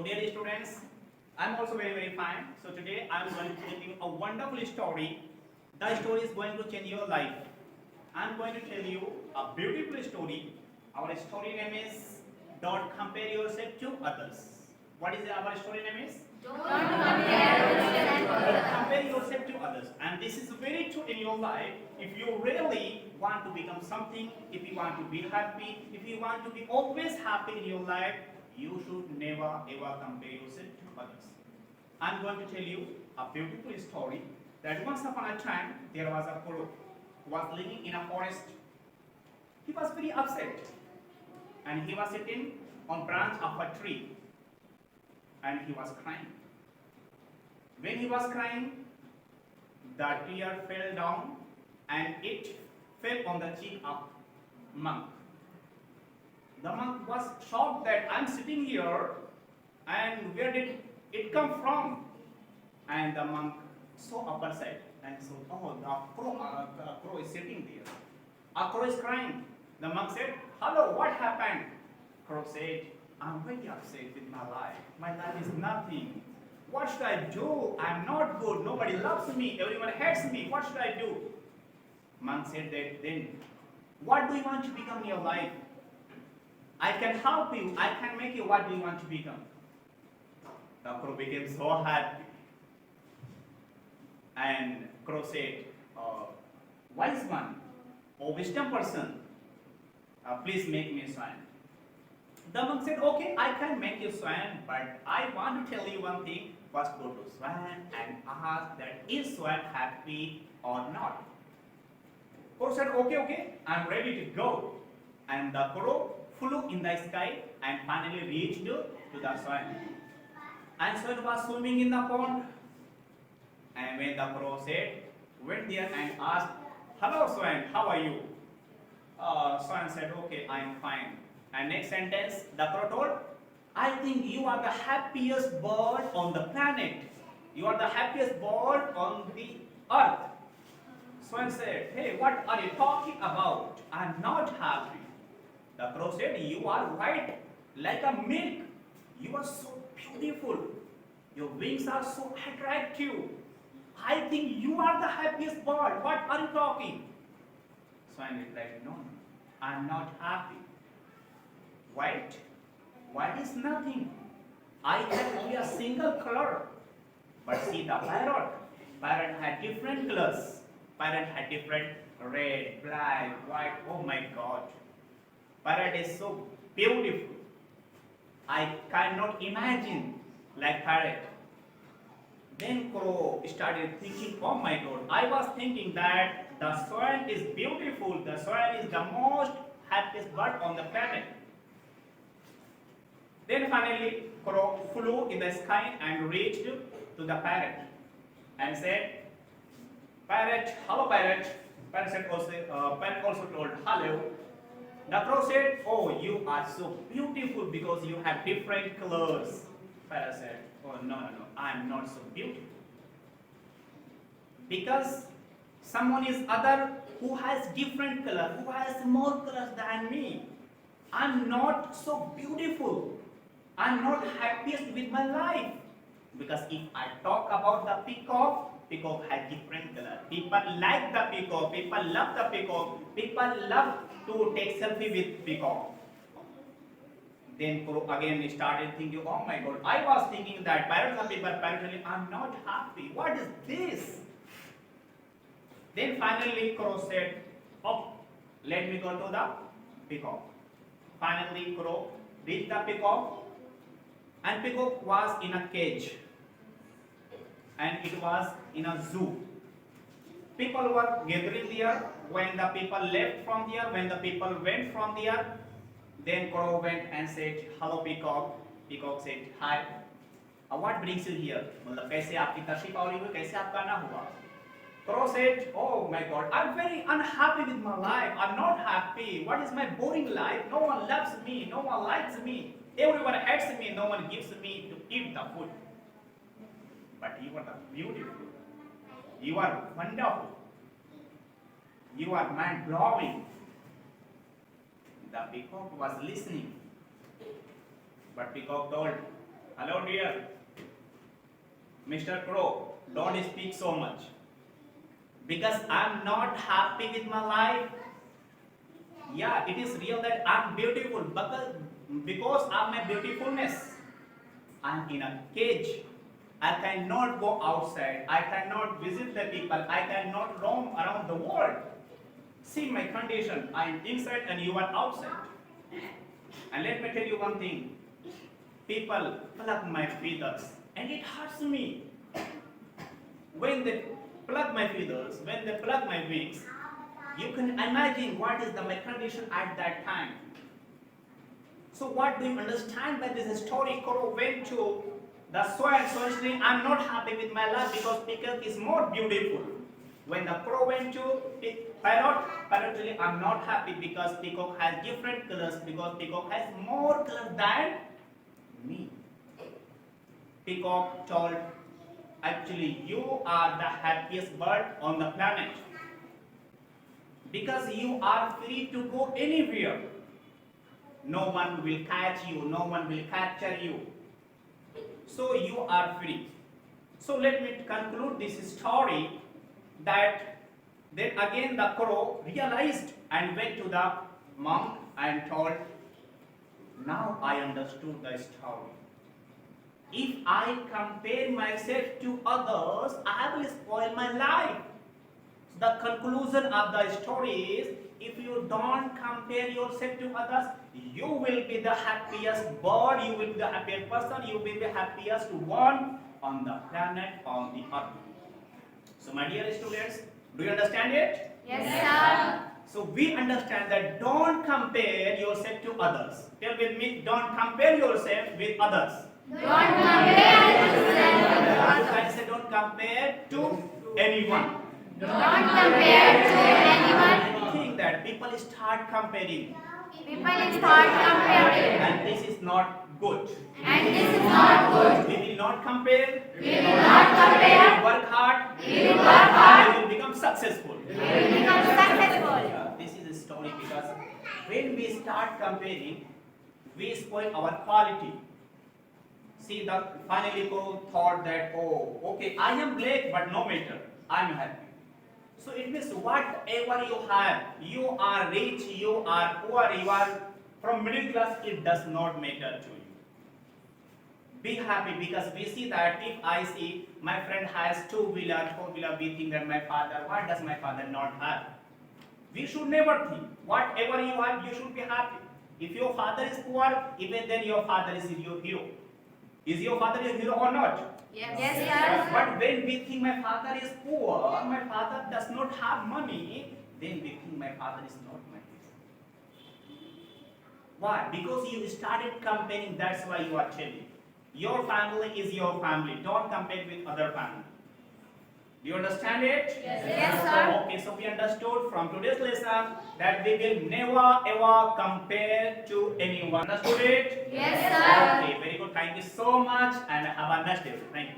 So dear students, I'm also very fine. So today I'm going to tell you a wonderful story. The story is going to change your life. I'm going to tell you a beautiful story. Our story name is Don't Compare Yourself to Others. What is our story name is? Don't compare yourself to Don't others. compare yourself to others. And this is very true in your life. If you really want to become something, if you want to be happy, if you want to be always happy in your life, you should never ever compare yourself to others. I'm going to tell you a beautiful story that once upon a time there was a crow who was living in a forest. He was very upset and he was sitting on branch of a tree and he was crying. When he was crying, the tear fell down and it fell on the cheek of monk. The monk was shocked that I'm sitting here and where did it come from? And the monk saw upper side and saw, oh, the crow is sitting there. A crow is crying. The monk said, hello, what happened? Crow said, I'm very upset with my life. My life is nothing. What should I do? I'm not good. Nobody loves me. Everyone hates me. What should I do? Monk said that then, what do you want to become in your life? I can help you. I can make you. What do you want to become? The crow became so happy. And crow said, wise one, or wisdom person, please make me a swan. The monk said, okay, I can make you swan, but I want to tell you one thing. First go to swan and ask that is swan happy or not. Crow said, okay, I'm ready to go. And the crow flew in the sky and finally reached to the swan. And swan was swimming in the pond. And when the crow went there and asked, hello swan, how are you? Swan said, okay, I'm fine. And next sentence, the crow told, I think you are the happiest bird on the planet. You are the happiest bird on the earth. Swan said, hey, what are you talking about? I'm not happy. The crow said, you are white like a milk. You are so beautiful. Your wings are so attractive. I think you are the happiest bird. What are you talking? Swan replied, no, I'm not happy. White? White is nothing. I have only a single color. But see the parrot. Parrot had different colors. Parrot had different red, black, white. Oh my God. Parrot is so beautiful. I cannot imagine like parrot. Then crow started thinking, oh my God. I was thinking that the swan is beautiful. The swan is the most happiest bird on the planet. Then finally, crow flew in the sky and reached to the parrot and said, parrot, hello parrot. Parrot also told, hello. The crow said, oh, you are so beautiful because you have different colors. Parrot said, oh, no, I'm not so beautiful. Because someone is other who has different color, who has more colors than me. I'm not so beautiful. I'm not happiest with my life. Because if I talk about the peacock, peacock has different color. People like the peacock, people love the peacock, people love to take selfie with peacock. Then crow again started thinking, oh my God, I was thinking that parrots are people, apparently I'm not happy. What is this? Then finally crow said, oh, let me go to the peacock. Finally crow reached the peacock. And peacock was in a cage and it was in a zoo. People were gathering there. When the people left from there, when the people went from there, then crow went and said, hello peacock. Peacock said, hi. What brings you here? मतलब कैसे आपकी तशरीफ आई हुई, कैसे आपका आना हुआ? Crow said, oh my God, I'm very unhappy with my life. I'm not happy. What is my boring life? No one loves me. No one likes me. Everyone hates me. No one gives me to eat the food. But you are beautiful. You are wonderful. You are mind-blowing. The peacock was listening. But peacock told, Hello, dear. Mr. Crow, don't speak so much. Because I'm not happy with my life. Yeah, it is real that I'm beautiful because of my beautifulness. I'm in a cage. I cannot go outside. I cannot visit the people. I cannot roam around the world. See my condition. I'm inside and you are outside. And let me tell you one thing. People pluck my feathers and it hurts me. When they pluck my feathers, when they pluck my wings, you can imagine what is my condition at that time. So what do you understand by this story? Crow went to the swan saying, I'm not happy with my life because peacock is more beautiful. When the crow went to parrot, parrot really, I'm not happy because peacock has different colors, because peacock has more colors than me. Peacock told, actually you are the happiest bird on the planet because you are free to go anywhere. No one will catch you, no one will capture you. So you are free. So let me conclude this story that then again the crow realized and went to the monk and told, now I understood the story. If I compare myself to others, I will spoil my life. The conclusion of the story is, if you don't compare yourself to others, you will be the happiest bird, you will be the happiest person, you will be the happiest one on the planet, on the earth. So my dear students, do you understand it? Yes, sir. So we understand that don't compare yourself to others. Tell with me, don't compare yourself with others. Don't compare yourself with others. I say don't compare to anyone. Don't compare to anyone. I think that people start comparing. People start comparing. And this is not good. And this is not good. We will not compare. We will not compare. We will work hard. We will work hard. We will become successful. We will become successful. This is a story because when we start comparing, we spoil our quality. See, the finally people thought that, oh, okay, I am black, but no matter, I am happy. So it means whatever you have, you are rich, you are poor, you are from middle class, it does not matter to you. Be happy because we see that if I see my friend has 2-wheeler, 4-wheeler, we think that my father, why does my father not have? We should never think. Whatever you have, you should be happy. If your father is poor, even then your father is your hero. Is your father your hero or not? Yes, sir. But when we think my father is poor, my father does not have money, then we think my father is not my hero. Why? Because you started comparing, that's why you are telling. Your family is your family. Don't compare with other family. Do you understand it? Yes, sir. Okay, so we understood from today's lesson that we will never ever compare to anyone. Understood it? Yes, sir. Okay, very good. Thank you so much and have a nice day. Thank you.